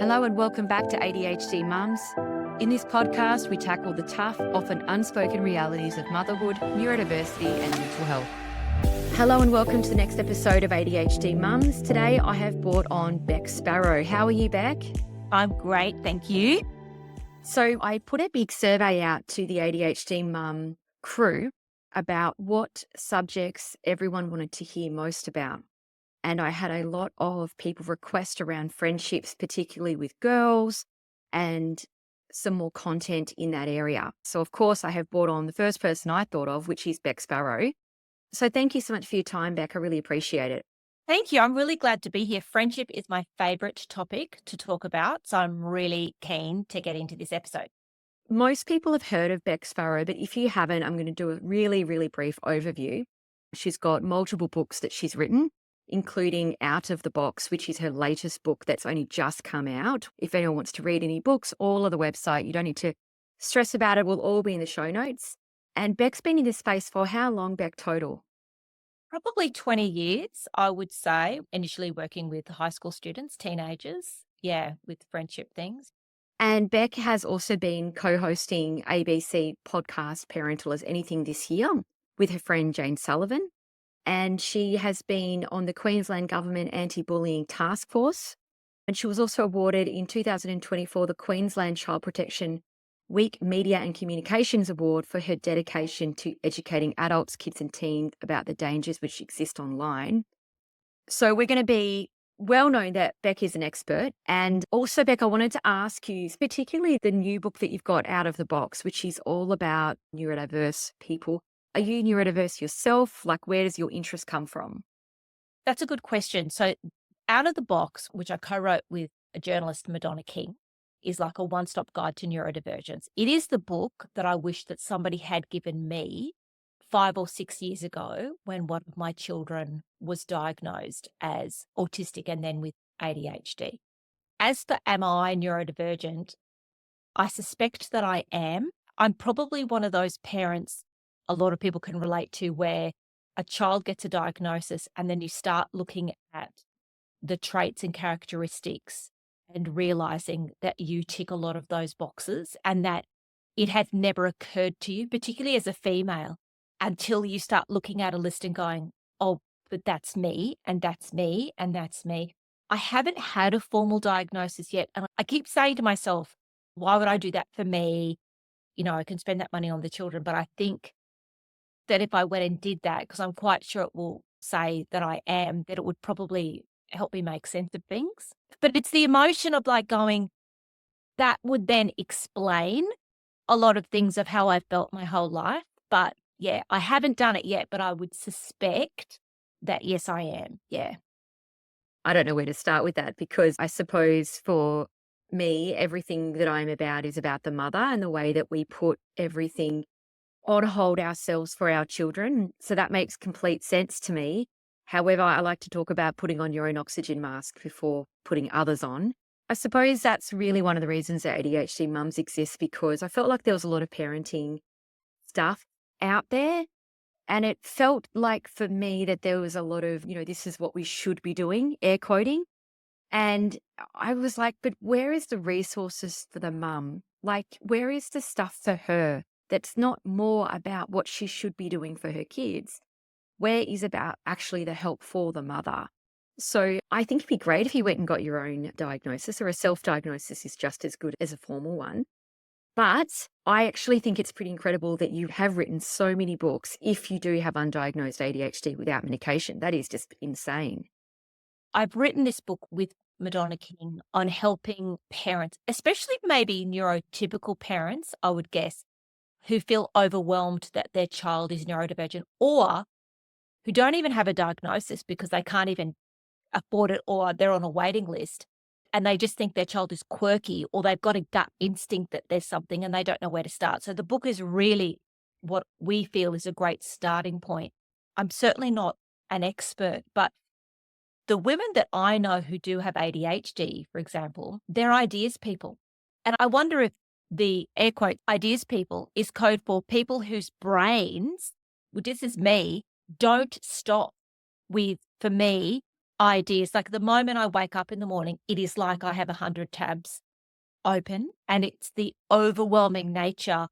Hello and welcome back to ADHD Mums. In this podcast, we tackle the tough, often unspoken realities of motherhood, neurodiversity and mental health. Hello and welcome to the next episode of ADHD Mums. Today I have brought on Bec Sparrow. How are you, Bec? I'm great, thank you. So I put a big survey out to the ADHD Mum crew about what subjects everyone wanted to hear most about. And I had a lot of people request around friendships, particularly with girls, and some more content in that area. So, of course, I have brought on the first person I thought of, which is Bec Sparrow. So thank you so much for your time, Bec. I really appreciate it. Thank you. I'm really glad to be here. Friendship is my favourite topic to talk about, so I'm really keen to get into this episode. Most people have heard of Bec Sparrow, but if you haven't, I'm going to do a really, really brief overview. She's got multiple books that she's written, including Out of the Box, which is her latest book that's only just come out. If anyone wants to read any books, all of the website, you don't need to stress about it. Will all be in the show notes. And Bec's been in this space for how long, Bec, total? Probably 20 years, I would say, initially working with high school students, teenagers, with friendship things. And Bec has also been co-hosting ABC podcast Parental as Anything this year with her friend Jane Sullivan. And she has been on the Queensland Government Anti-Bullying Task Force. And she was also awarded in 2024 the Queensland Child Protection Week Media and Communications Award for her dedication to educating adults, kids and teens about the dangers which exist online. So we're going to be well known that Bec is an expert. And also, Bec, I wanted to ask you, particularly the new book that you've got, Out of the Box, which is all about neurodiverse people. Are you neurodiverse yourself? Like, where does your interest come from? That's a good question. So Out of the Box, which I co-wrote with a journalist, Madonna King, is like a one-stop guide to neurodivergence. It is the book that I wish that somebody had given me 5 or 6 years ago when one of my children was diagnosed as autistic and then with ADHD. As for am I neurodivergent, I suspect that I am. I'm probably one of those parents a lot of people can relate to where a child gets a diagnosis and then you start looking at the traits and characteristics and realizing that you tick a lot of those boxes and that it had never occurred to you, particularly as a female, until you start looking at a list and going, oh, but that's me and that's me and that's me. I haven't had a formal diagnosis yet. And I keep saying to myself, why would I do that for me? You know, I can spend that money on the children, but I think that if I went and did that, because I'm quite sure it will say that I am, that it would probably help me make sense of things. But it's the emotion of like going, that would then explain a lot of things of how I've felt my whole life. But yeah, I haven't done it yet, but I would suspect that yes, I am. Yeah. I don't know where to start with that because I suppose for me, everything that I'm about is about the mother and the way that we put everything on hold ourselves for our children. So that makes complete sense to me. However, I like to talk about putting on your own oxygen mask before putting others on. I suppose that's really one of the reasons that ADHD mums exist, because I felt like there was a lot of parenting stuff out there. And it felt like for me that there was a lot of, this is what we should be doing, air quoting. And I was like, but where is the resources for the mum? Like, where is the stuff for her that's not more about what she should be doing for her kids? Where is about actually the help for the mother? So I think it'd be great if you went and got your own diagnosis, or a self-diagnosis is just as good as a formal one. But I actually think it's pretty incredible that you have written so many books if you do have undiagnosed ADHD without medication. That is just insane. I've written this book with Madonna King on helping parents, especially maybe neurotypical parents, I would guess, who feel overwhelmed that their child is neurodivergent or who don't even have a diagnosis because they can't even afford it or they're on a waiting list and they just think their child is quirky or they've got a gut instinct that there's something and they don't know where to start. So the book is really what we feel is a great starting point. I'm certainly not an expert, but the women that I know who do have ADHD, for example, they're ideas people. And I wonder if the air quote ideas people is code for people whose brains, well, this is me, don't stop with, for me, ideas. Like the moment I wake up in the morning, it is like I have 100 tabs open, and it's the overwhelming nature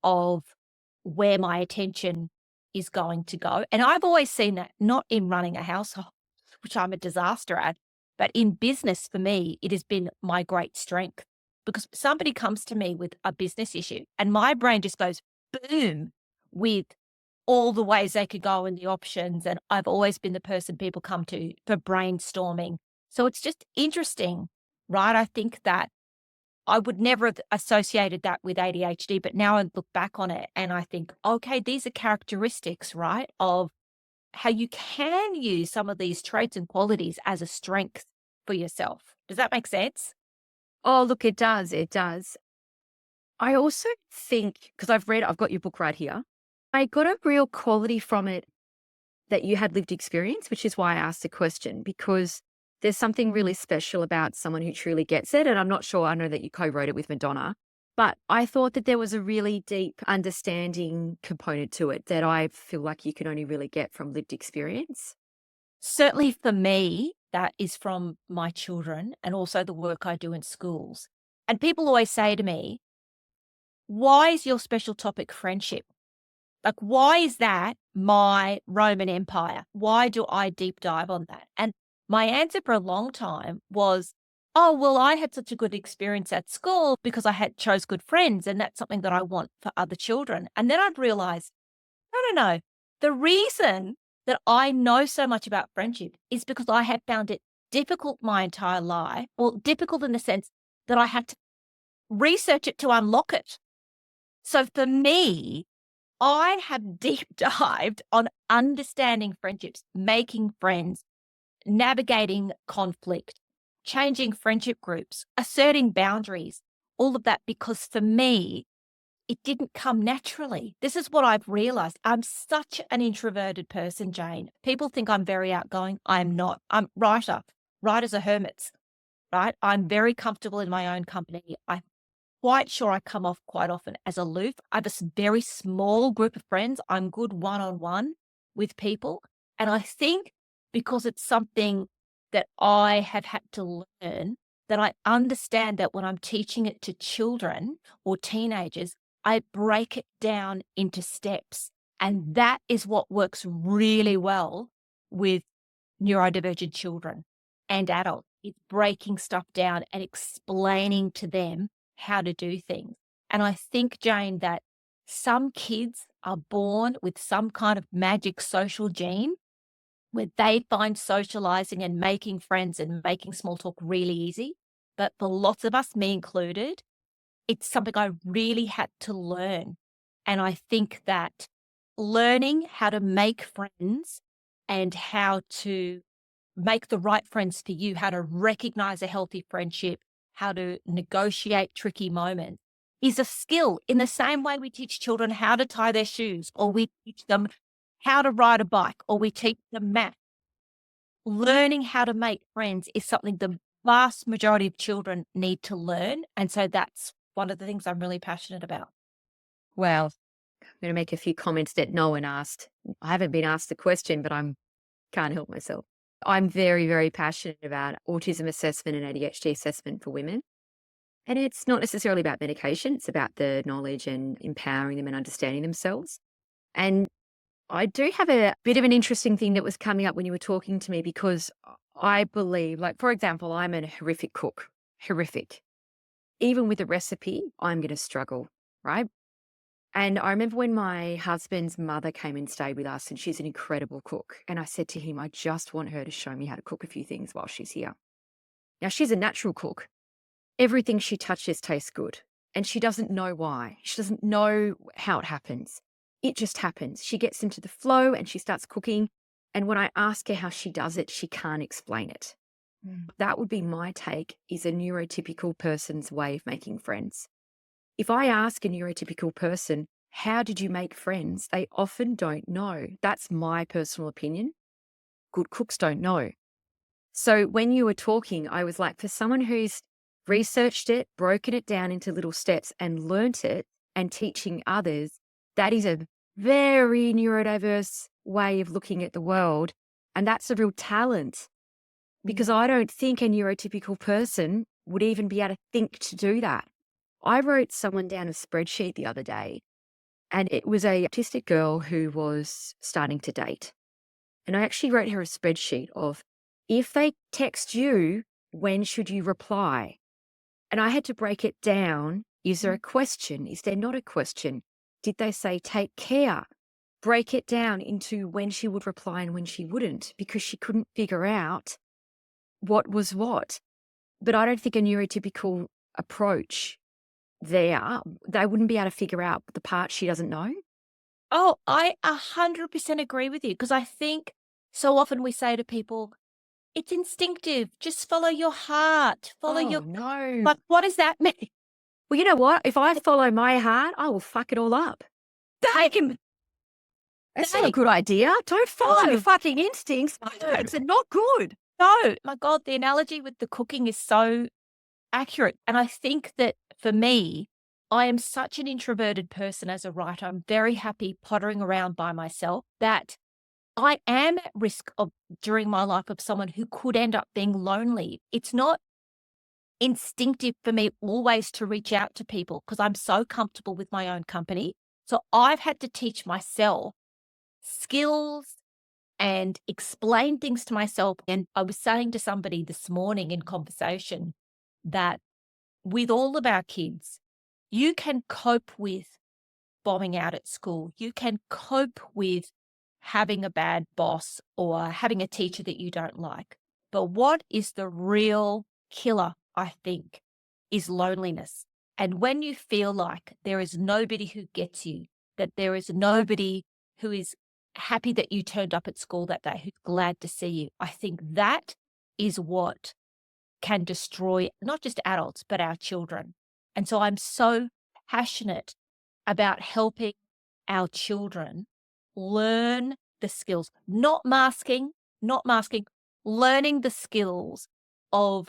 of where my attention is going to go. And I've always seen that not in running a household, which I'm a disaster at, but in business for me, it has been my great strength because somebody comes to me with a business issue and my brain just goes boom with all the ways they could go and the options. And I've always been the person people come to for brainstorming. So it's just interesting, right? I think that I would never have associated that with ADHD, but now I look back on it and I think, okay, these are characteristics, right, of how you can use some of these traits and qualities as a strength for yourself. Does that make sense? Oh, look, it does. It does. I also think, because I've got your book right here. I got a real quality from it that you had lived experience, which is why I asked the question, because there's something really special about someone who truly gets it. And I'm not sure, I know that you co wrote it with Madonna, but I thought that there was a really deep understanding component to it that I feel like you can only really get from lived experience. Certainly for me, that is from my children and also the work I do in schools. And people always say to me, why is your special topic friendship? Like, why is that my Roman Empire? Why do I deep dive on that? And my answer for a long time was, oh, well, I had such a good experience at school because I had chose good friends, and that's something that I want for other children. And then I'd realize, no. The reason that I know so much about friendship is because I have found it difficult my entire life. Well, difficult in the sense that I had to research it to unlock it. So for me, I have deep dived on understanding friendships, making friends, navigating conflict, changing friendship groups, asserting boundaries, all of that, because for me, it didn't come naturally. This is what I've realized. I'm such an introverted person, Jane. People think I'm very outgoing. I'm not. I'm writer. Writers are hermits, right? I'm very comfortable in my own company. I'm quite sure I come off quite often as aloof. I have a very small group of friends. I'm good one-on-one with people. And I think because it's something that I have had to learn, that I understand that when I'm teaching it to children or teenagers, I break it down into steps. And that is what works really well with neurodivergent children and adults. It's breaking stuff down and explaining to them how to do things. And I think, Jane, that some kids are born with some kind of magic social gene where they find socializing and making friends and making small talk really easy. But for lots of us, me included, it's something I really had to learn. And I think that learning how to make friends and how to make the right friends for you, how to recognize a healthy friendship, how to negotiate tricky moments is a skill in the same way we teach children how to tie their shoes or we teach them how to ride a bike or we teach them math. Learning how to make friends is something the vast majority of children need to learn. And so that's one of the things I'm really passionate about. Well, I'm going to make a few comments that no one asked. I haven't been asked the question, but I'm can't help myself. I'm very, very passionate about autism assessment and ADHD assessment for women. And it's not necessarily about medication, it's about the knowledge and empowering them and understanding themselves. And I do have a bit of an interesting thing that was coming up when you were talking to me because I believe, like, for example, I'm a horrific cook, horrific. Even with a recipe, I'm going to struggle, right? And I remember when my husband's mother came and stayed with us, and she's an incredible cook. And I said to him, I just want her to show me how to cook a few things while she's here. Now, she's a natural cook. Everything she touches tastes good. And she doesn't know why. She doesn't know how it happens. It just happens. She gets into the flow and she starts cooking. And when I ask her how she does it, she can't explain it. That would be my take, is a neurotypical person's way of making friends. If I ask a neurotypical person, how did you make friends? They often don't know. That's my personal opinion. Good cooks don't know. So when you were talking, I was like, for someone who's researched it, broken it down into little steps and learnt it and teaching others, that is a very neurodiverse way of looking at the world. And that's a real talent because I don't think a neurotypical person would even be able to think to do that. I wrote someone down a spreadsheet the other day, and it was a autistic girl who was starting to date. And I actually wrote her a spreadsheet of, if they text you, when should you reply? And I had to break it down. Is there a question? Is there not a question? Did they say take care? Break it down into when she would reply and when she wouldn't, because she couldn't figure out what was what. But I don't think a neurotypical approach there, they wouldn't be able to figure out the part she doesn't know. Oh, I 100% agree with you, because I think so often we say to people, it's instinctive. Just follow your heart. Follow Oh, your no. Like, what does that mean? Well, you know what? If I follow my heart, I will fuck it all up. Take him. That's not a good idea. Don't follow your No. fucking instincts. My words are not good. No, my God, the analogy with the cooking is so accurate. And I think that for me, I am such an introverted person as a writer. I'm very happy pottering around by myself, that I am at risk of, during my life, of someone who could end up being lonely. It's not instinctive for me always to reach out to people because I'm so comfortable with my own company. So I've had to teach myself skills and explain things to myself. And I was saying to somebody this morning in conversation that with all of our kids, you can cope with bombing out at school. You can cope with having a bad boss or having a teacher that you don't like. But what is the real killer, I think, is loneliness. And when you feel like there is nobody who gets you, that there is nobody who is happy that you turned up at school that day, who's glad to see you, I think that is what can destroy not just adults, but our children. And so I'm so passionate about helping our children learn the skills, not masking, learning the skills of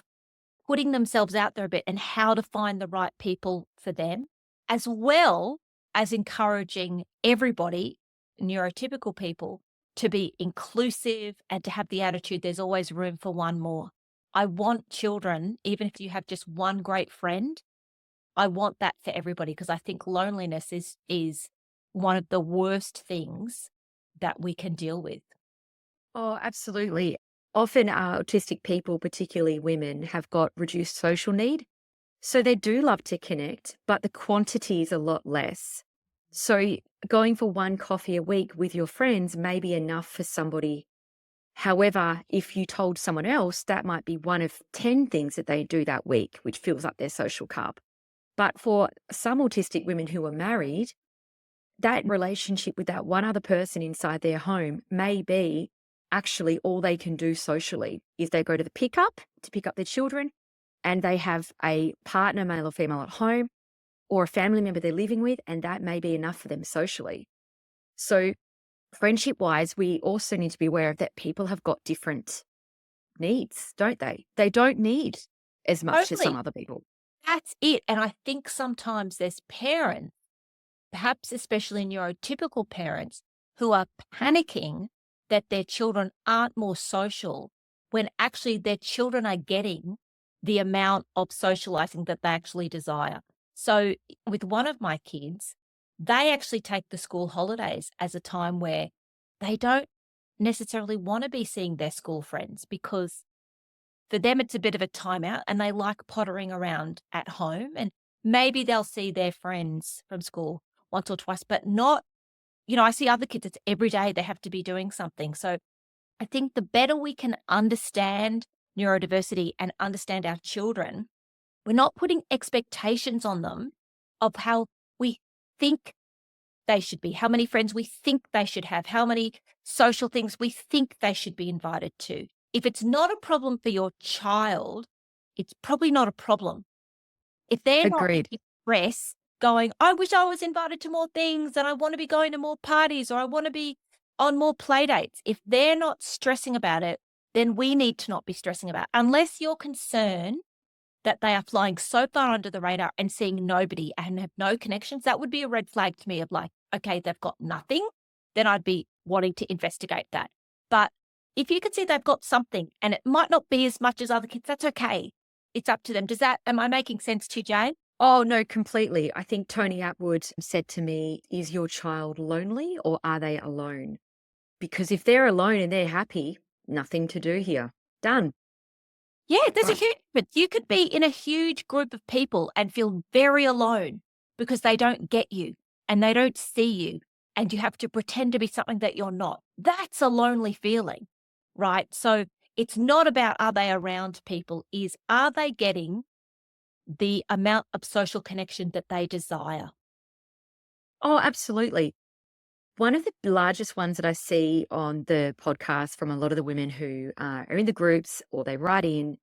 putting themselves out there a bit and how to find the right people for them, as well as encouraging everybody, neurotypical people, to be inclusive and to have the attitude there's always room for one more. I want children, even if you have just one great friend, I want that for everybody, because I think loneliness is one of the worst things that we can deal with. Oh, absolutely. Often autistic people, particularly women, have got reduced social need. So they do love to connect, but the quantity is a lot less. So going for one coffee a week with your friends may be enough for somebody. However, if you told someone else, that might be one of 10 things that they do that week, which fills up their social cup. But for some autistic women who are married, that relationship with that one other person inside their home may be actually all they can do socially. Is they go to the pickup to pick up their children, and they have a partner, male or female, at home, or a family member they're living with, and that may be enough for them socially. So friendship wise, we also need to be aware of that people have got different needs, don't they? They don't need as much as some Totally. other people. That's it. And I think sometimes there's parents, perhaps especially neurotypical parents, who are panicking that their children aren't more social when actually their children are getting the amount of socializing that they actually desire. So with one of my kids, they actually take the school holidays as a time where they don't necessarily want to be seeing their school friends, because for them it's a bit of a timeout and they like pottering around at home, and maybe they'll see their friends from school once or twice, but not, I see other kids, it's every day they have to be doing something. So I think the better we can understand neurodiversity and understand our children, we're not putting expectations on them of how we think they should be, how many friends we think they should have, how many social things we think they should be invited to. If it's not a problem for your child, it's probably not a problem. If they're not Agreed. express going, I wish I was invited to more things and I want to be going to more parties or I want to be on more play dates. If they're not stressing about it, then we need to not be stressing about it. Unless you're concerned that they are flying so far under the radar and seeing nobody and have no connections, that would be a red flag to me of like, okay, they've got nothing, then I'd be wanting to investigate that. But If you can see they've got something and it might not be as much as other kids, that's okay. It's up to them. Am I making sense to you, Jane? Oh, no, completely. I think Tony Attwood said to me, "Is your child lonely or are they alone?" Because if they're alone and they're happy, nothing to do here. Done. Yeah, there's a Right. huge difference. You could be in a huge group of people and feel very alone because they don't get you and they don't see you and you have to pretend to be something that you're not. That's a lonely feeling, right? So it's not about are they around people, is are they getting the amount of social connection that they desire? Oh, absolutely. One of the largest ones that I see on the podcast from a lot of the women who are in the groups or they write in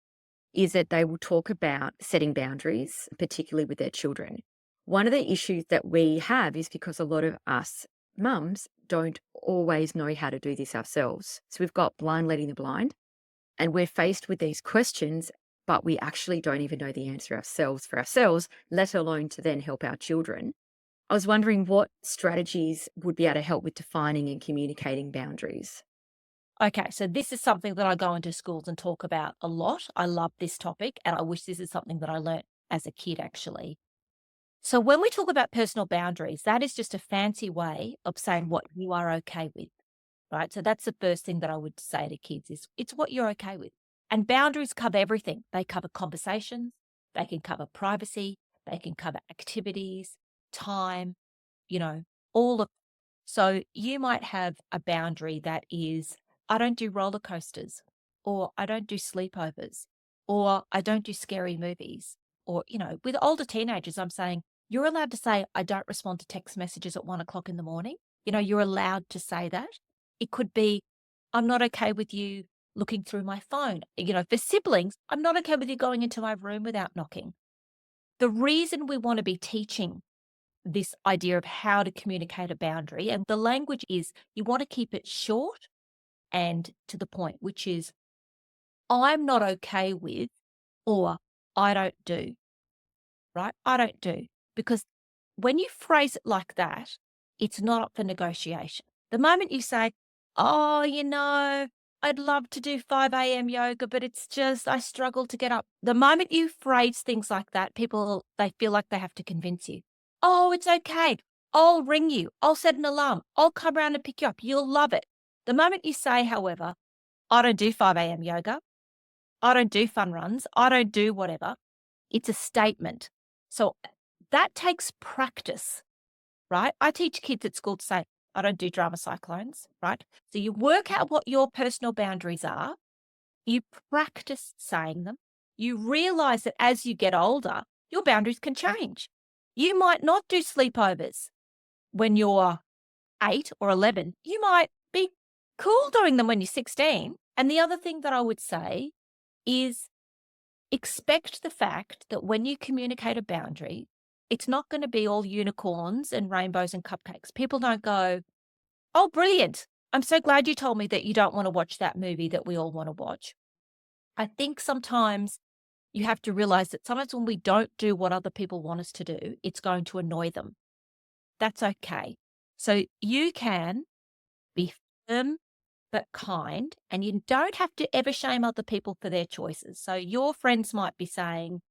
is that they will talk about setting boundaries, particularly with their children. One of the issues that we have is because a lot of us mums don't always know how to do this ourselves. So we've got blind leading the blind, and we're faced with these questions, but we actually don't even know the answer ourselves for ourselves, let alone to then help our children. I was wondering what strategies would be able to help with defining and communicating boundaries. Okay, so this is something that I go into schools and talk about a lot. I love this topic and I wish this is something that I learnt as a kid actually. So when we talk about personal boundaries, that is just a fancy way of saying what you are okay with, right? So that's the first thing that I would say to kids is it's what you're okay with. And boundaries cover everything. They cover conversations, they can cover privacy, they can cover activities, time, you know, all of. So you might have a boundary that is I don't do roller coasters, or I don't do sleepovers, or I don't do scary movies. Or, with older teenagers, I'm saying, you're allowed to say, I don't respond to text messages at 1 o'clock in the morning. You're allowed to say that. It could be, I'm not okay with you looking through my phone. For siblings, I'm not okay with you going into my room without knocking. The reason we want to be teaching this idea of how to communicate a boundary, and the language is you want to keep it short and to the point, which is, I'm not okay with, or I don't do, right? I don't do. Because when you phrase it like that, it's not up for negotiation. The moment you say, oh, I'd love to do 5 a.m. yoga, but it's just, I struggle to get up. The moment you phrase things like that, they feel like they have to convince you. Oh, it's okay. I'll ring you. I'll set an alarm. I'll come around and pick you up. You'll love it. The moment you say, however, I don't do 5 a.m. yoga, I don't do fun runs, I don't do whatever, it's a statement. So that takes practice, right? I teach kids at school to say, I don't do drama cyclones, right? So you work out what your personal boundaries are, you practice saying them, you realize that as you get older, your boundaries can change. You might not do sleepovers when you're 8 or 11. You might be cool doing them when you're 16. And the other thing that I would say is expect the fact that when you communicate a boundary, it's not going to be all unicorns and rainbows and cupcakes. People don't go, oh, brilliant. I'm so glad you told me that you don't want to watch that movie that we all want to watch. I think sometimes you have to realize that sometimes when we don't do what other people want us to do, it's going to annoy them. That's okay. So you can be firm but kind, and you don't have to ever shame other people for their choices. So your friends might be saying,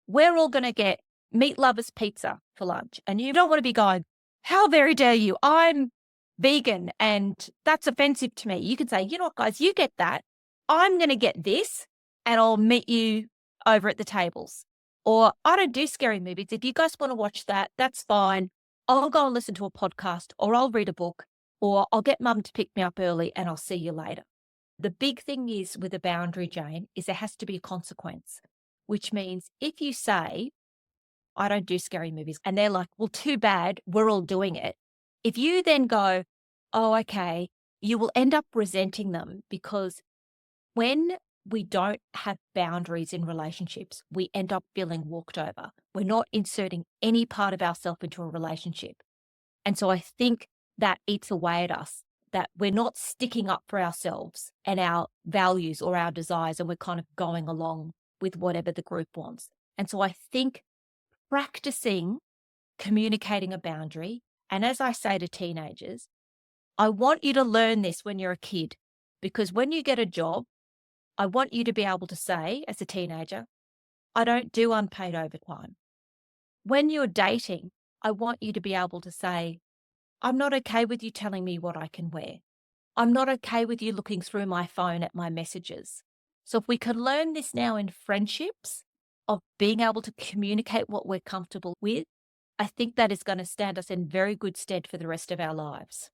we're all going to get meat lovers pizza for lunch. And you don't want to be going, how very dare you? I'm vegan and that's offensive to me. You can say, you know what, guys, you get that. I'm going to get this and I'll meet you over at the tables. Or I don't do scary movies. If you guys want to watch that, that's fine. I'll go and listen to a podcast or I'll read a book or I'll get mum to pick me up early and I'll see you later. The big thing is with a boundary, Jane, is there has to be a consequence, which means if you say, I don't do scary movies, and they're like, well, too bad, we're all doing it. If you then go, oh, okay, you will end up resenting them because when we don't have boundaries in relationships, we end up feeling walked over. We're not inserting any part of ourselves into a relationship. And so I think that eats away at us, that we're not sticking up for ourselves and our values or our desires, and we're kind of going along with whatever the group wants. And so I think practicing communicating a boundary, and as I say to teenagers, I want you to learn this when you're a kid, Because when you get a job, I want you to be able to say, as a teenager, I don't do unpaid overtime. When you're dating, I want you to be able to say, I'm not okay with you telling me what I can wear. I'm not okay with you looking through my phone at my messages. So if we can learn this now in friendships of being able to communicate what we're comfortable with, I think that is going to stand us in very good stead for the rest of our lives.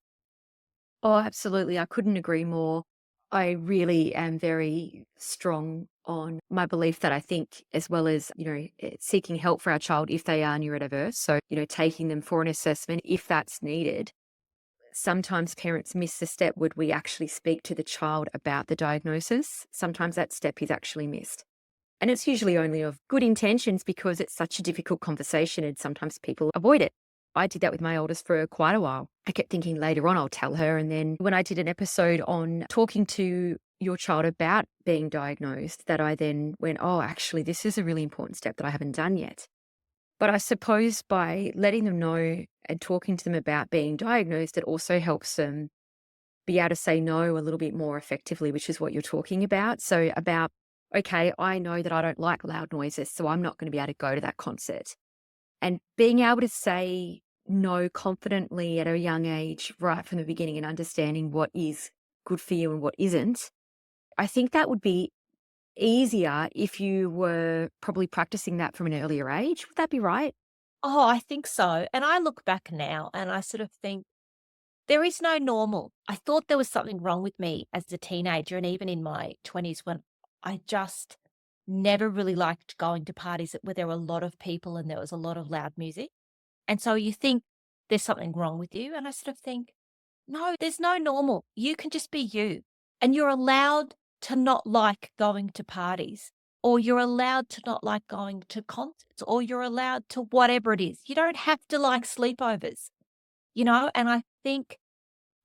Oh, absolutely. I couldn't agree more. I really am very strong on my belief that I think, as well as, seeking help for our child if they are neurodiverse. So, taking them for an assessment if that's needed. Sometimes parents miss the step when we actually speak to the child about the diagnosis. Sometimes that step is actually missed. And it's usually only of good intentions because it's such a difficult conversation and sometimes people avoid it. I did that with my oldest for quite a while. I kept thinking later on I'll tell her. And then when I did an episode on talking to your child about being diagnosed, that I then went, oh, actually, this is a really important step that I haven't done yet. But I suppose by letting them know and talking to them about being diagnosed, it also helps them be able to say no a little bit more effectively, which is what you're talking about. So about, okay, I know that I don't like loud noises, so I'm not going to be able to go to that concert. And being able to say no confidently at a young age, right from the beginning, and understanding what is good for you and what isn't, I think that would be easier if you were probably practicing that from an earlier age. Would that be right? Oh, I think so. And I look back now and I sort of think there is no normal. I thought there was something wrong with me as a teenager and even in my 20s when I just never really liked going to parties where there were a lot of people and there was a lot of loud music. And so you think there's something wrong with you. And I sort of think, no, there's no normal. You can just be you. And you're allowed to not like going to parties, or you're allowed to not like going to concerts, or you're allowed to whatever it is. You don't have to like sleepovers, and I think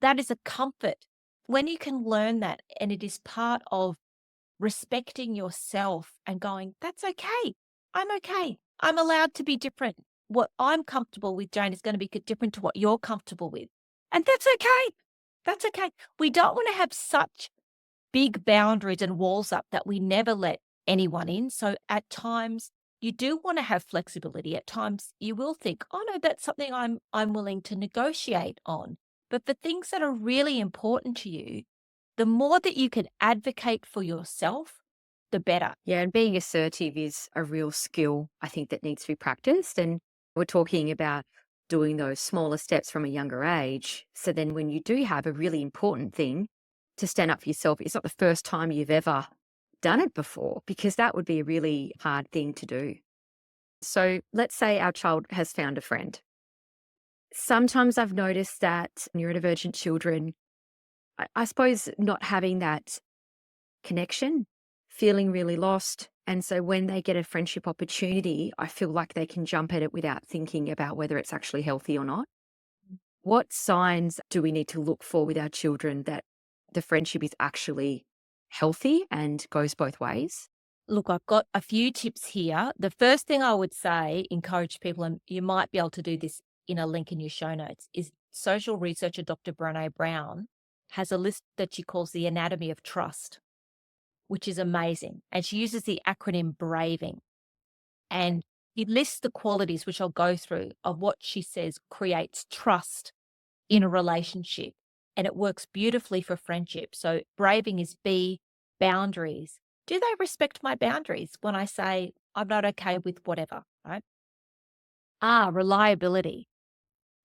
that is a comfort when you can learn that. And it is part of respecting yourself and going, that's okay. I'm okay. I'm allowed to be different. What I'm comfortable with, Jane, is going to be different to what you're comfortable with. And that's okay. That's okay. We don't want to have such big boundaries and walls up that we never let anyone in. So at times you do want to have flexibility. At times you will think, oh no, that's something I'm willing to negotiate on. But for things that are really important to you, the more that you can advocate for yourself, the better. Yeah, and being assertive is a real skill, I think, that needs to be practiced. And we're talking about doing those smaller steps from a younger age. So then when you do have a really important thing to stand up for yourself, it's not the first time you've ever done it before, because that would be a really hard thing to do. So let's say our child has found a friend. Sometimes I've noticed that neurodivergent children, I suppose, not having that connection, feeling really lost. And so when they get a friendship opportunity, I feel like they can jump at it without thinking about whether it's actually healthy or not. What signs do we need to look for with our children that the friendship is actually healthy and goes both ways? Look, I've got a few tips here. The first thing I would say, encourage people, and you might be able to do this in a link in your show notes, is social researcher Dr. Brené Brown has a list that she calls the anatomy of trust, which is amazing. And she uses the acronym BRAVING. And he lists the qualities, which I'll go through, of what she says creates trust in a relationship. And it works beautifully for friendship. So braving is B, boundaries. Do they respect my boundaries when I say I'm not okay with whatever, right? Ah, reliability.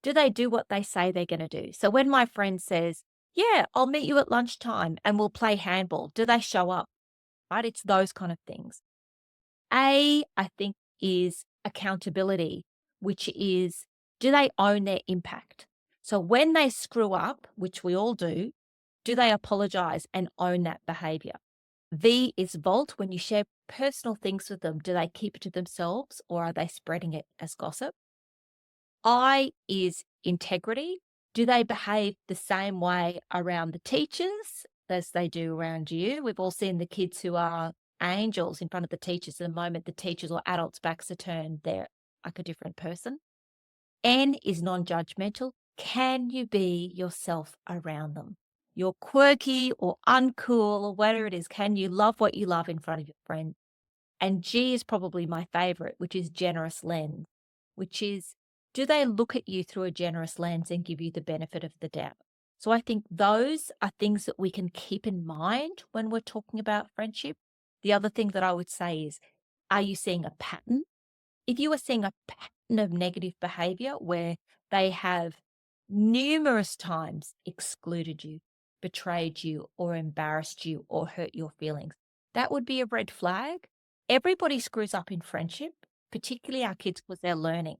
Do they do what they say they're going to do? So when my friend says, yeah, I'll meet you at lunchtime and we'll play handball, do they show up? Right? It's those kind of things. A, I think, is accountability, which is, do they own their impact? So when they screw up, which we all do they apologize and own that behavior? V is vault. When you share personal things with them, do they keep it to themselves or are they spreading it as gossip? I is integrity. Do they behave the same way around the teachers as they do around you? We've all seen the kids who are angels in front of the teachers. The moment the teachers or adults' backs are turned, they're like a different person. N is non judgmental. Can you be yourself around them? you're quirky or uncool or whatever it is. Can you love what you love in front of your friends? And G is probably my favorite, which is generous lens, which is, do they look at you through a generous lens and give you the benefit of the doubt? So I think those are things that we can keep in mind when we're talking about friendship. The other thing that I would say is, are you seeing a pattern? If you are seeing a pattern of negative behavior where they have numerous times excluded you, betrayed you, or embarrassed you, or hurt your feelings, that would be a red flag. Everybody screws up in friendship, particularly our kids, because they're learning.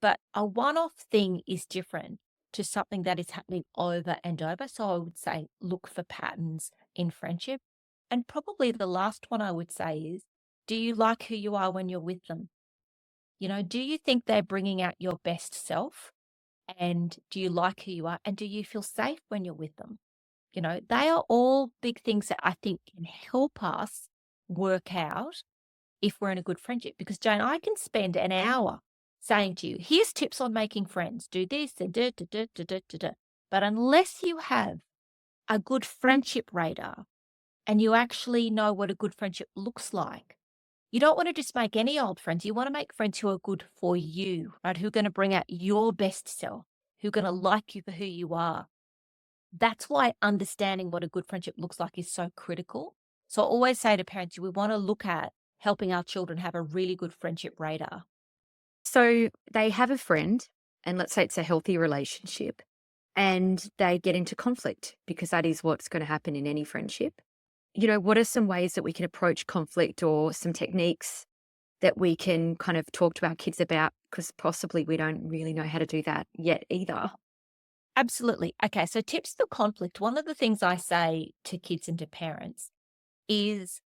But a one-off thing is different to something that is happening over and over. So I would say look for patterns in friendship. And probably the last one I would say is, do you like who you are when you're with them? Do you think they're bringing out your best self? And do you like who you are? And do you feel safe when you're with them? They are all big things that I think can help us work out if we're in a good friendship. Because, Jane, I can spend an hour saying to you, here's tips on making friends, do this, and da, da, da, da, da, da, da. But unless you have a good friendship radar and you actually know what a good friendship looks like, you don't want to just make any old friends. You want to make friends who are good for you, right? Who are going to bring out your best self, who are going to like you for who you are. That's why understanding what a good friendship looks like is so critical. So I always say to parents, we want to look at helping our children have a really good friendship radar. So they have a friend, and let's say it's a healthy relationship, and they get into conflict because that is what's going to happen in any friendship. What are some ways that we can approach conflict or some techniques that we can kind of talk to our kids about? Because possibly we don't really know how to do that yet either. Absolutely. Okay, so tips for conflict. One of the things I say to kids and to parents is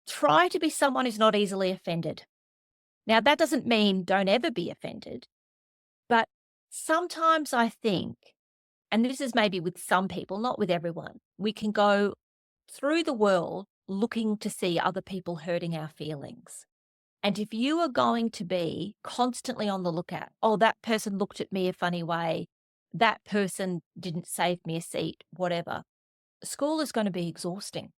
try to be someone who's not easily offended. Now, that doesn't mean don't ever be offended, but sometimes I think, and this is maybe with some people, not with everyone, we can go through the world looking to see other people hurting our feelings. And if you are going to be constantly on the lookout, oh, that person looked at me a funny way, that person didn't save me a seat, whatever, school is going to be exhausting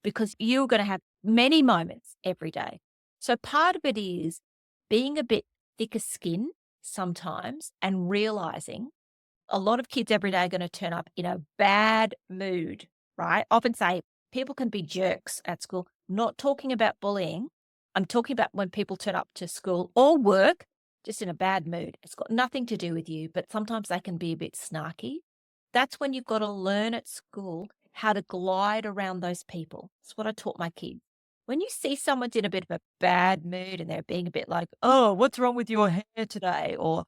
because you're going to have many moments every day. So part of it is being a bit thicker skin sometimes and realizing a lot of kids every day are going to turn up in a bad mood, right? Often say people can be jerks at school. I'm not talking about bullying. I'm talking about when people turn up to school or work just in a bad mood. It's got nothing to do with you, but sometimes they can be a bit snarky. That's when you've got to learn at school how to glide around those people. That's what I taught my kids. When you see someone's in a bit of a bad mood and they're being a bit like, oh, what's wrong with your hair today? Or,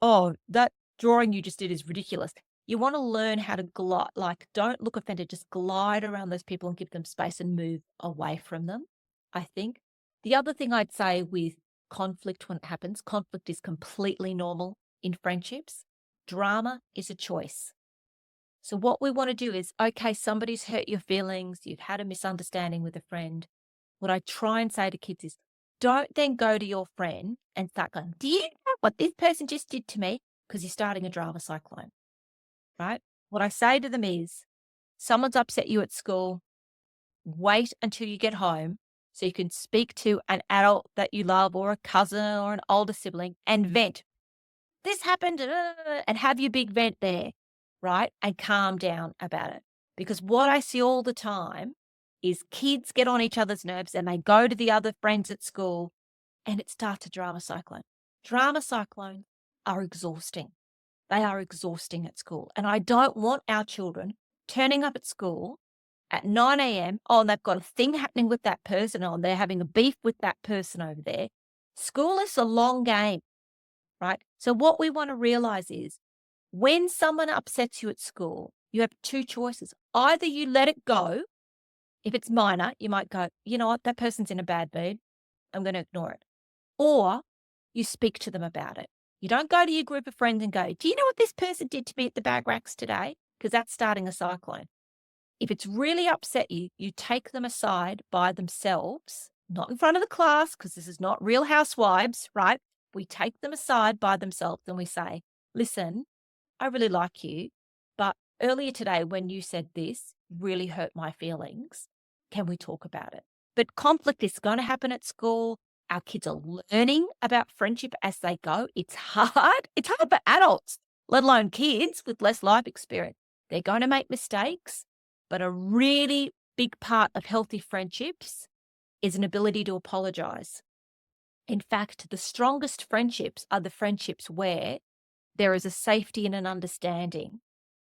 oh, that drawing you just did is ridiculous. You want to learn how to glide, like, don't look offended, just glide around those people and give them space and move away from them, I think. The other thing I'd say with conflict when it happens, conflict is completely normal in friendships. Drama is a choice. So what we want to do is, okay, somebody's hurt your feelings, you've had a misunderstanding with a friend. What I try and say to kids is, don't then go to your friend and start going, do you know what this person just did to me? Because you're starting a drama cyclone, right? What I say to them is, someone's upset you at school, wait until you get home so you can speak to an adult that you love or a cousin or an older sibling and vent. This happened, and have your big vent there, right? And calm down about it. Because what I see all the time is kids get on each other's nerves and they go to the other friends at school and it starts a drama cyclone. Drama cyclones are exhausting. They are exhausting at school. And I don't want our children turning up at school at 9 a.m. Oh, and they've got a thing happening with that person. Oh, and they're having a beef with that person over there. School is a long game, right? So what we want to realize is when someone upsets you at school, you have two choices. Either you let it go. If it's minor, you might go, you know what, that person's in a bad mood. I'm going to ignore it. Or you speak to them about it. You don't go to your group of friends and go, do you know what this person did to me at the bag racks today? Because that's starting a cyclone. If it's really upset you, you take them aside by themselves, not in front of the class, because this is not Real Housewives, right? We take them aside by themselves and we say, listen, I really like you, but earlier today when you said this really hurt my feelings. Can we talk about it? But conflict is going to happen at school. Our kids are learning about friendship as they go. It's hard. It's hard for adults, let alone kids with less life experience. They're going to make mistakes, but a really big part of healthy friendships is an ability to apologize. In fact, the strongest friendships are the friendships where there is a safety and an understanding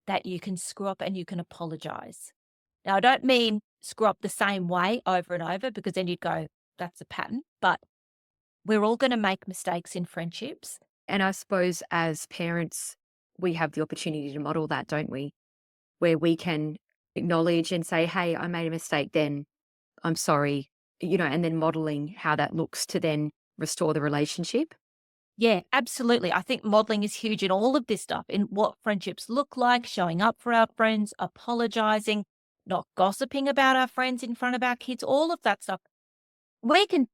that you can screw up and you can apologize. Now, I don't mean screw up the same way over and over, because then you'd go, that's a pattern. But we're all going to make mistakes in friendships. And I suppose as parents, we have the opportunity to model that, don't we? Where we can acknowledge and say, hey, I made a mistake then. I'm sorry, and then modeling how that looks to then restore the relationship. Yeah, absolutely. I think modeling is huge in all of this stuff, in what friendships look like, showing up for our friends, apologizing, not gossiping about our friends in front of our kids, all of that stuff. We can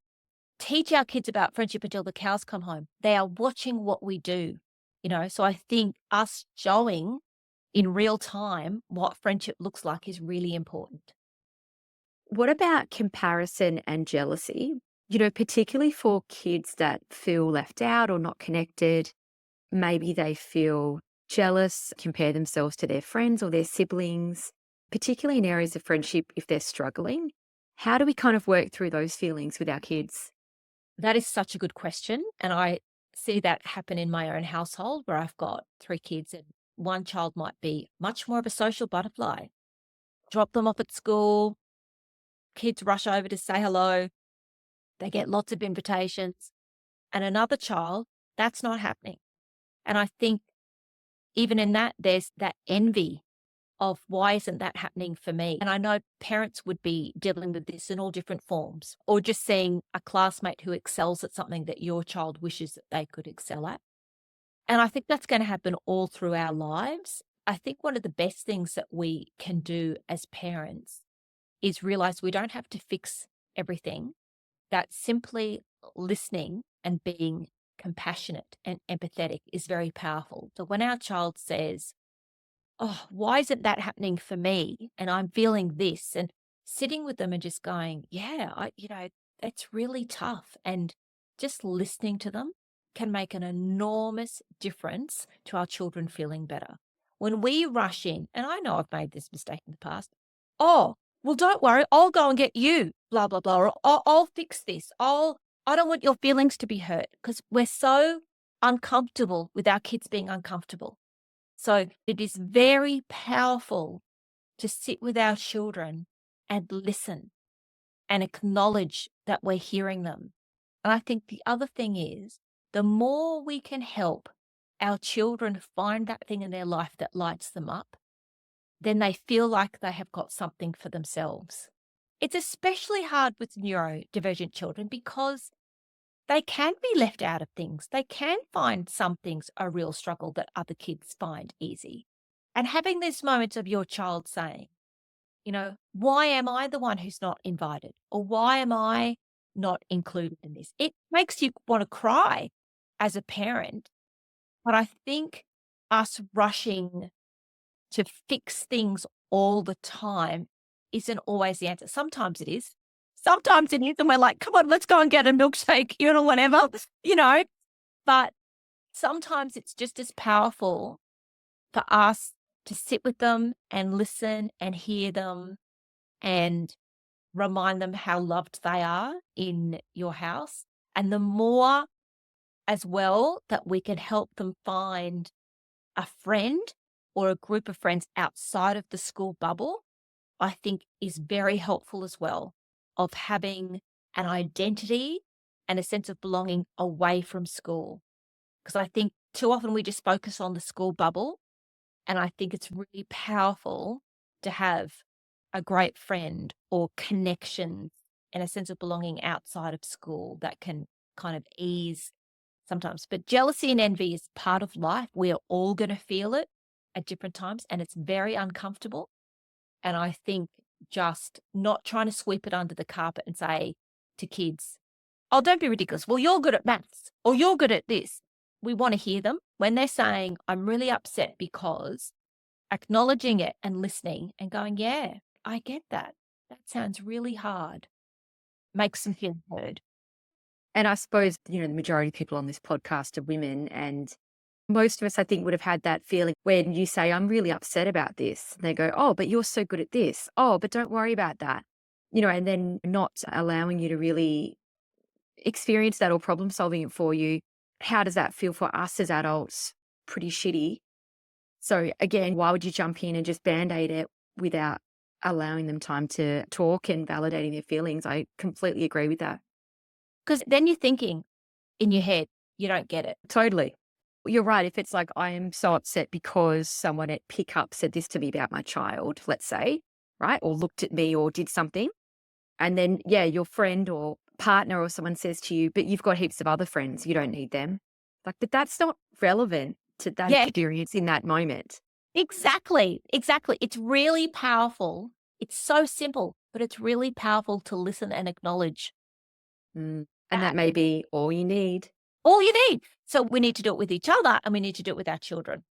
teach our kids about friendship until the cows come home. They are watching what we do, So I think us showing in real time what friendship looks like is really important. What about comparison and jealousy? Particularly for kids that feel left out or not connected. Maybe they feel jealous, compare themselves to their friends or their siblings, particularly in areas of friendship if they're struggling. How do we kind of work through those feelings with our kids? That is such a good question. And I see that happen in my own household where I've got 3 kids, and one child might be much more of a social butterfly. Drop them off at school, kids rush over to say hello, they get lots of invitations. And another child, that's not happening. And I think even in that, there's that envy of why isn't that happening for me? And I know parents would be dealing with this in all different forms, or just seeing a classmate who excels at something that your child wishes that they could excel at. And I think that's going to happen all through our lives. I think one of the best things that we can do as parents is realize we don't have to fix everything, that simply listening and being compassionate and empathetic is very powerful. So when our child says, oh, why isn't that happening for me? And I'm feeling this, and sitting with them and just going, yeah, it's really tough. And just listening to them can make an enormous difference to our children feeling better. When we rush in, and I know I've made this mistake in the past, oh, well, don't worry, I'll go and get you, blah, blah, blah, or I'll fix this. I don't want your feelings to be hurt, because we're so uncomfortable with our kids being uncomfortable. So it is very powerful to sit with our children and listen and acknowledge that we're hearing them. And I think the other thing is, the more we can help our children find that thing in their life that lights them up, then they feel like they have got something for themselves. It's especially hard with neurodivergent children because they can be left out of things. They can find some things a real struggle that other kids find easy. And having these moments of your child saying, why am I the one who's not invited? Or why am I not included in this? It makes you want to cry as a parent. But I think us rushing to fix things all the time isn't always the answer. Sometimes it is. Sometimes it is, and we're like, come on, let's go and get a milkshake, whatever, But sometimes it's just as powerful for us to sit with them and listen and hear them and remind them how loved they are in your house. And the more as well that we can help them find a friend or a group of friends outside of the school bubble, I think is very helpful as well, of having an identity and a sense of belonging away from school. Because I think too often we just focus on the school bubble. And I think it's really powerful to have a great friend or connections and a sense of belonging outside of school that can kind of ease sometimes. But jealousy and envy is part of life. We are all going to feel it at different times, and it's very uncomfortable. And I think just not trying to sweep it under the carpet and say to kids, oh, don't be ridiculous. Well, you're good at maths or you're good at this. We want to hear them when they're saying, I'm really upset because acknowledging it and listening and going, yeah, I get that. That sounds really hard. Makes them feel heard. And I suppose, the majority of people on this podcast are women, and most of us, I think, would have had that feeling when you say, I'm really upset about this. And they go, oh, but you're so good at this. Oh, but don't worry about that. And then not allowing you to really experience that or problem solving it for you. How does that feel for us as adults? Pretty shitty. So again, why would you jump in and just band-aid it without allowing them time to talk and validating their feelings? I completely agree with that. Because then you're thinking in your head, you don't get it. Totally. You're right. If it's like, I am so upset because someone at pickup said this to me about my child, let's say, right? Or looked at me or did something. And then, yeah, your friend or partner or someone says to you, but you've got heaps of other friends. You don't need them. Like, but that's not relevant to that Yeah, experience in that moment. exactly. Exactly. It's really powerful. It's so simple, but it's really powerful to listen and acknowledge And that. that may be all you need. All you need. So we need to do it with each other and we need to do it with our children.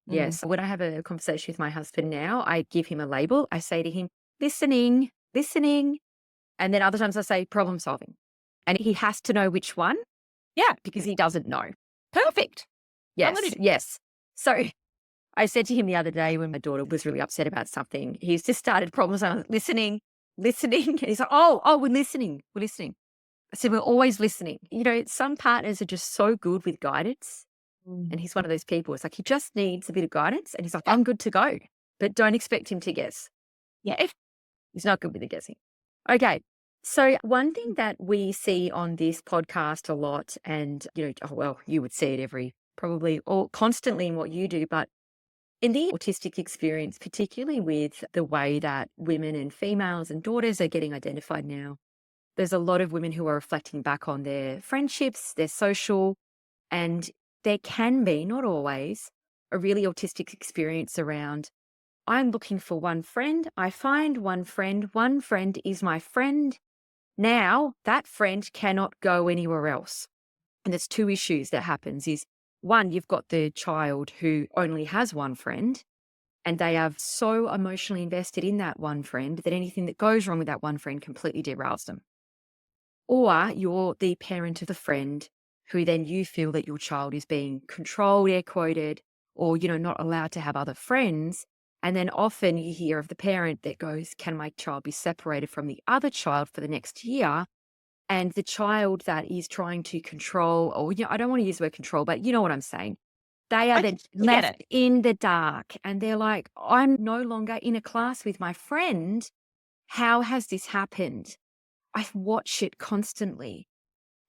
Mm. Yes. When I have a conversation with my husband now, I give him a label. I say to him, listening, listening. And then other times I say problem solving. And he has to know which one Yeah, because he doesn't know. perfect. I'm Yes. gonna do Yes. So I said to him the other day when my daughter was really upset about something, he's just started problem solving, listening, listening. And he's like, oh, we're listening. We're listening. I said, we're always listening. Some partners are just so good with guidance. Mm. And he's one of those people. It's like he just needs a bit of guidance. And he's like, Yeah. I'm good to go. But don't expect him to guess. Yeah. He's not good with the guessing. Okay. So one thing that we see on this podcast a lot, and you would see it probably or constantly in what you do, but in the autistic experience, particularly with the way that women and females and daughters are getting identified now, there's a lot of women who are reflecting back on their friendships, their social, and there can be, not always, a really autistic experience around, I'm looking for one friend, I find one friend is my friend. Now that friend cannot go anywhere else. And there's two issues that happens is one, you've got the child who only has one friend and they are so emotionally invested in that one friend that anything that goes wrong with that one friend completely derails them. Or you're the parent of the friend who then you feel that your child is being controlled, air quoted, or, not allowed to have other friends. And then often you hear of the parent that goes, can my child be separated from the other child for the next year? And the child that is trying to control, or, I don't want to use the word control, but you know what I'm saying. They are I then totally get left it. in the dark and they're like, I'm no longer in a class with my friend. How has this happened? I watch it constantly.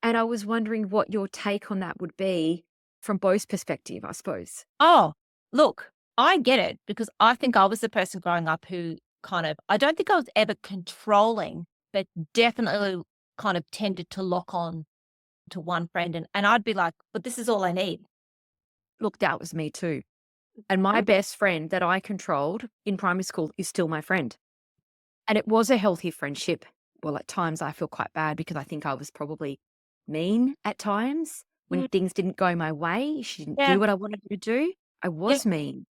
And I was wondering what your take on that would be from both perspective, I suppose. Oh, look, I get it because I think I was the person growing up who I don't think I was ever controlling, but definitely kind of tended to lock on to one friend and I'd be like, but this is all I need. Look, that was me too. And my best friend that I controlled in primary school is still my friend. And it was a healthy friendship. Well, at times I feel quite bad because I think I was probably mean at times when Mm, things didn't go my way. She didn't yeah, do what I wanted her to do. I yeah. was mean.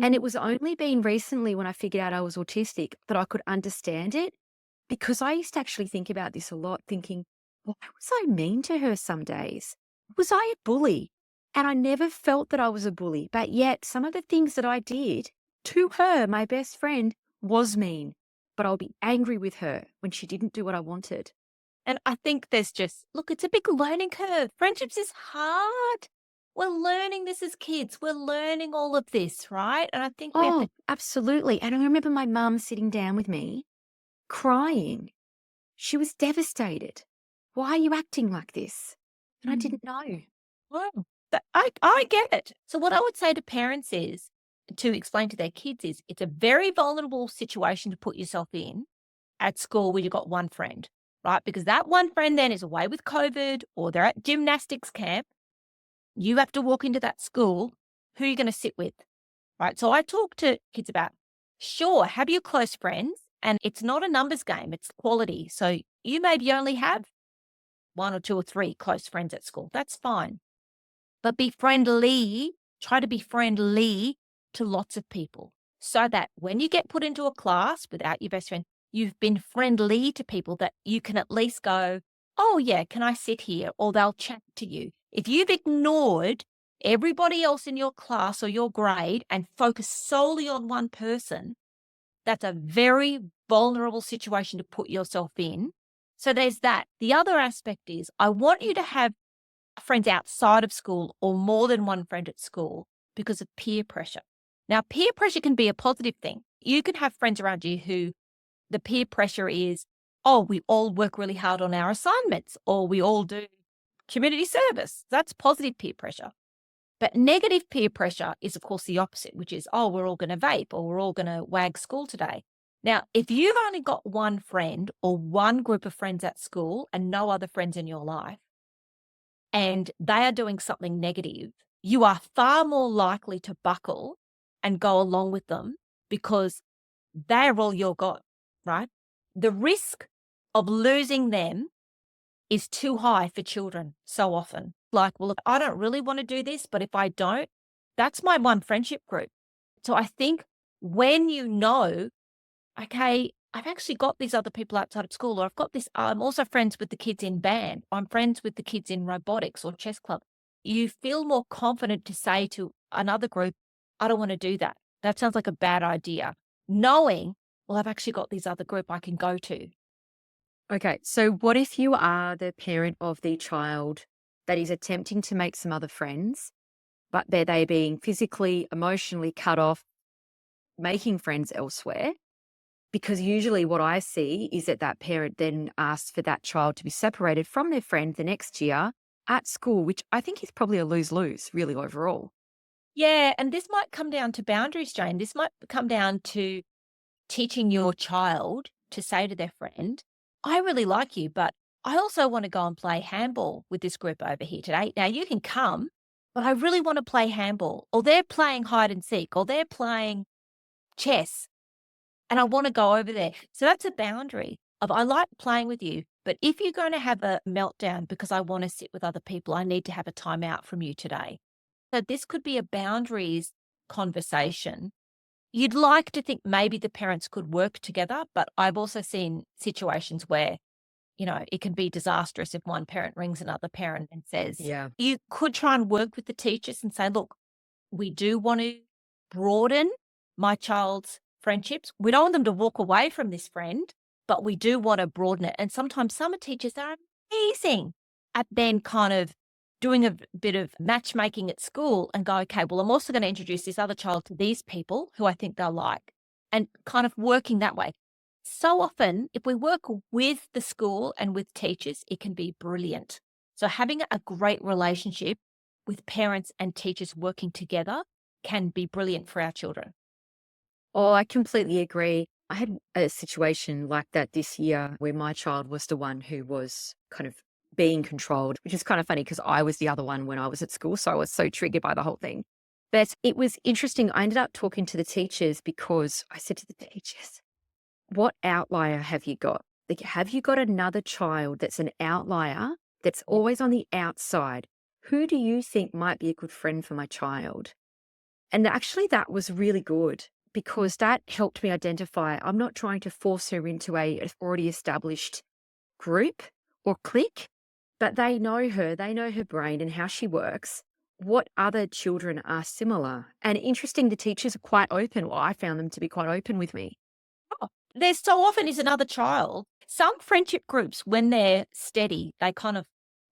And it Mm. was only been recently when I figured out I was autistic that I could understand it because I used to actually think about this a lot, thinking, why was I mean to her some days? Was I a bully? And I never felt that I was a bully, but yet some of the things that I did to her, my best friend, was mean. But I'll be angry with her when she didn't do what I wanted. And I think there's just look, it's a big learning curve. Friendships is hard. We're learning this as kids. We're learning all of this, right? And I think we have Oh, to absolutely. And I remember my mum sitting down with me, crying. She was devastated. Why are you acting like this? And I Mm. didn't know. Wow. I get it. So what I would say to parents is to explain to their kids is it's a very vulnerable situation to put yourself in at school where you've got one friend, right? Because that one friend then is away with COVID or they're at gymnastics camp. You have to walk into that school. Who are you going to sit with? Right. So I talk to kids about, sure, have your close friends, and it's not a numbers game, it's quality. So you maybe only have one or two or three close friends at school. That's fine. But be friendly. Try to be friendly to lots of people. so that when you get put into a class without your best friend, you've been friendly to people that you can at least go, oh, yeah, can I sit here? Or they'll chat to you. If you've ignored everybody else in your class or your grade and focused solely on one person, that's a very vulnerable situation to put yourself in. So there's that. The other aspect is I want you to have friends outside of school or more than one friend at school because of peer pressure. Now, peer pressure can be a positive thing. You can have friends around you who the peer pressure is, oh, we all work really hard on our assignments, or we all do community service. That's positive peer pressure. But negative peer pressure is, of course, the opposite, which is, oh, we're all going to vape or we're all going to wag school today. Now, if you've only got one friend or one group of friends at school and no other friends in your life, and they are doing something negative, you are far more likely to buckle and go along with them because they're all you're got, right? The risk of losing them is too high for children so often. Like, well, look, I don't really want to do this, but if I don't, that's my one friendship group. So I think when you know, okay, I've actually got these other people outside of school, or I've got this, I'm also friends with the kids in band, I'm friends with the kids in robotics or chess club. You feel more confident to say to another group, I don't want to do that. That sounds like a bad idea. Knowing, well, I've actually got this other group I can go to. Okay, so what if you are the parent of the child that is attempting to make some other friends, but they being physically, emotionally cut off, making friends elsewhere? Because usually what I see is that that parent then asks for that child to be separated from their friend the next year at school, which I think is probably a lose-lose really overall. Yeah, and this might come down to boundaries, Jane. This might come down to teaching your child to say to their friend, I really like you, but I also want to go and play handball with this group over here today. Now you can come, but I really want to play handball. Or they're playing hide and seek, or they're playing chess, and I want to go over there. So that's a boundary of I like playing with you, but if you're going to have a meltdown because I want to sit with other people, I need to have a timeout from you today. So this could be a boundaries conversation. You'd like to think maybe the parents could work together, but I've also seen situations where, it can be disastrous if one parent rings another parent and says, Yeah. you could try and work with the teachers and say, look, we do want to broaden my child's friendships. We don't want them to walk away from this friend, but we do want to broaden it. And sometimes some teachers are amazing at then kind of doing a bit of matchmaking at school and go, okay, well, I'm also going to introduce this other child to these people who I think they'll like, and kind of working that way. So often, if we work with the school and with teachers, it can be brilliant. So having a great relationship with parents and teachers working together can be brilliant for our children. Oh, I completely agree. I had a situation like that this year where my child was the one who was kind of being controlled, which is kind of funny because I was the other one when I was at school. So I was so triggered by the whole thing. But it was interesting. I ended up talking to the teachers because I said to the teachers, what outlier have you got? Like, have you got another child that's an outlier that's Yeah. always on the outside? Who do you think might be a good friend for my child? And actually, that was really good because that helped me identify I'm not trying to force her into a already established group or clique, but they know her brain and how she works. What other children are similar? And interesting, the teachers are quite open. Well, I found them to be quite open with me. Oh, there so often is another child. Some friendship groups, when they're steady, they kind of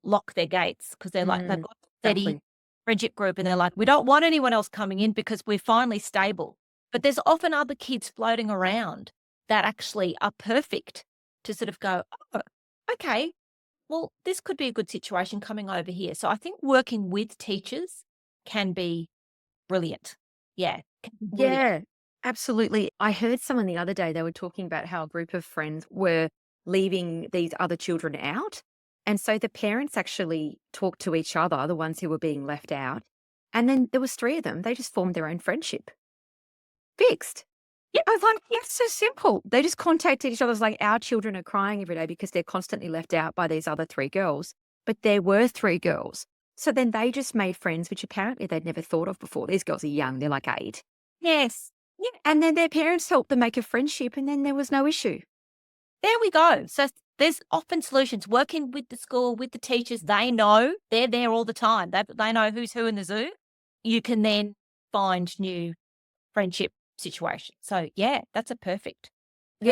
lock their gates because they're like, they've Mm, got a steady exactly. friendship group and they're like, we don't want anyone else coming in because we're finally stable. But there's often other kids floating around that actually are perfect to sort of go, oh, okay, well, this could be a good situation coming over here. So I think working with teachers can be brilliant. Yeah, can be brilliant. Yeah, absolutely. I heard someone the other day, they were talking about how a group of friends were leaving these other children out. And so the parents actually talked to each other, the ones who were being left out. And then there was three of them. They just formed their own friendship. Fixed. Yep. I was like, it's so simple. They just contacted each other. It's like our children are crying every day because they're constantly left out by these other three girls. But there were three girls. So then they just made friends, which apparently they'd never thought of before. These girls are young. They're like 8. Yes. Yeah, and then their parents helped them make a friendship, and then there was no issue. There we go. So there's often solutions. Working with the school, with the teachers, they know they're there all the time. They know who's who in the zoo. You can then find new friendship situations. So yeah, that's a Yeah,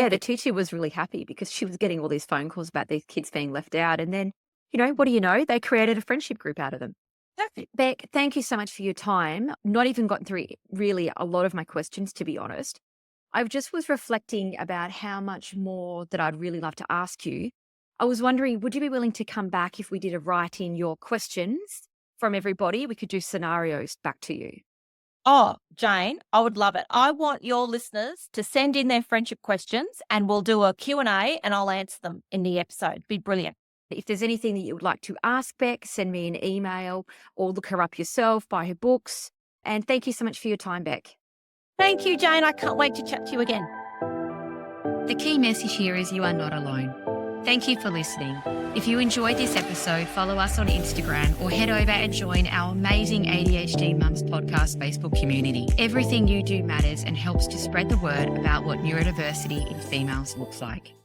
the perfect. teacher was really happy because she was getting all these phone calls about these kids being left out. And then, what do you know? They created a friendship group out of them. Perfect. Beck, thank you so much for your time. Not even gotten through really a lot of my questions, to be honest. I just was reflecting about how much more that I'd really love to ask you. I was wondering, would you be willing to come back if we did a write in your questions from everybody? We could do scenarios back to you. Oh, Jane, I would love it. I want your listeners to send in their friendship questions and we'll do a Q&A and I'll answer them in the episode. Be brilliant. If there's anything that you would like to ask Beck, send me an email or look her up yourself, buy her books. And thank you so much for your time, Beck. Thank you, Jane. I can't wait to chat to you again. The key message here is you are not alone. Thank you for listening. If you enjoyed this episode, follow us on Instagram or head over and join our amazing ADHD Mums Podcast Facebook community. Everything you do matters and helps to spread the word about what neurodiversity in females looks like.